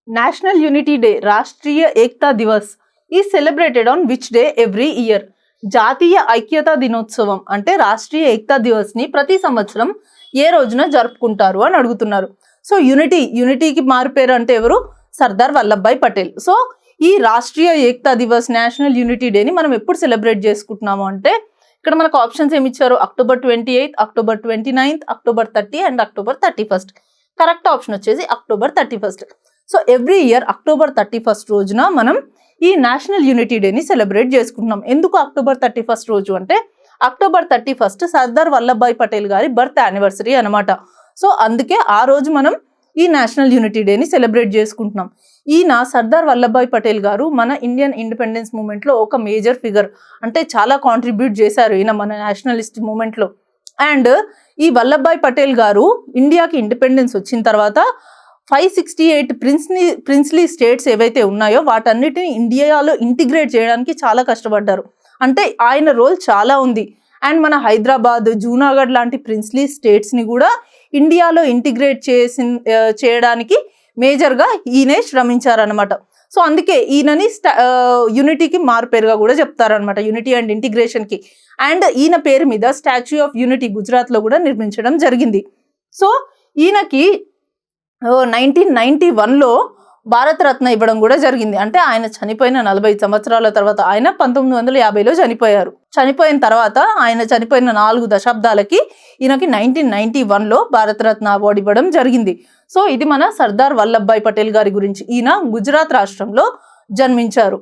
National unity day, Rashtriya Ekta Diwas is celebrated on which day every year? జాతీయ ఐక్యతా దినోత్సవం అంటే రాష్ట్రీయ ఏకతా దివస్ ని ప్రతి సంవత్సరం ఏ రోజున జరుపుకుంటారు అని అడుగుతున్నారు. సో యూనిటీకి మారు పేరు అంటే ఎవరు? సర్దార్ వల్లభాయ్ పటేల్. సో ఈ రాష్ట్రీయ ఏకతా దివస్, నేషనల్ యూనిటీ డేని మనం ఎప్పుడు సెలబ్రేట్ చేసుకుంటున్నాము అంటే ఇక్కడ మనకు ఆప్షన్స్ ఏమి ఇచ్చారు? October 28, October 29, October 30 and October 31. Correct option వచ్చేసి October 31. So every year October 31 రోజున మనం ఈ నేషనల్ యూనిటీ డేని సెలబ్రేట్ చేసుకుంటున్నాం. ఎందుకు October 31 రోజు అంటే October 31 సర్దార్ వల్లభాయ్ పటేల్ గారి బర్త్ యానివర్సరీ అనమాట. సో అందుకే ఆ రోజు మనం ఈ నేషనల్ యూనిటీ డేని సెలబ్రేట్ చేసుకుంటున్నాం. ఈయన సర్దార్ వల్లభాయ్ పటేల్ గారు మన ఇండియన్ ఇండిపెండెన్స్ మూమెంట్లో ఒక మేజర్ ఫిగర్, అంటే చాలా కాంట్రిబ్యూట్ చేశారు ఈయన మన నేషనలిస్ట్ మూమెంట్లో. అండ్ ఈ వల్లభాయ్ పటేల్ గారు ఇండియాకి ఇండిపెండెన్స్ వచ్చిన తర్వాత 568 ప్రిన్స్లీ స్టేట్స్ ఏవైతే ఉన్నాయో వాటన్నిటిని ఇండియాలో ఇంటిగ్రేట్ చేయడానికి చాలా కష్టపడ్డారు. అంటే ఆయన రోల్ చాలా ఉంది. అండ్ మన హైదరాబాద్, జూనాగఢ్ లాంటి ప్రిన్స్లీ స్టేట్స్ని కూడా ఇండియాలో ఇంటిగ్రేట్ చేయడానికి మేజర్గా ఈయనే శ్రమించారనమాట. సో అందుకే ఈయనని యూనిటీకి మారుపేరుగా కూడా చెప్తారనమాట, యూనిటీ అండ్ ఇంటిగ్రేషన్కి. అండ్ ఈయన పేరు మీద స్టాచ్యూ ఆఫ్ యూనిటీ గుజరాత్లో కూడా నిర్మించడం జరిగింది. సో ఈయనకి 1991లో భారతరత్న ఇవ్వడం కూడా జరిగింది. అంటే ఆయన చనిపోయిన 40 సంవత్సరాల తర్వాత, ఆయన 1950లో చనిపోయారు. చనిపోయిన తర్వాత ఆయన చనిపోయిన 4 దశాబ్దాలకి ఈయనకి 1991లో భారతరత్న అవార్డు ఇవ్వడం జరిగింది. సో ఇది మన సర్దార్ వల్లభాయ్ పటేల్ గారి గురించి. ఈయన గుజరాత్ రాష్ట్రంలో జన్మించారు.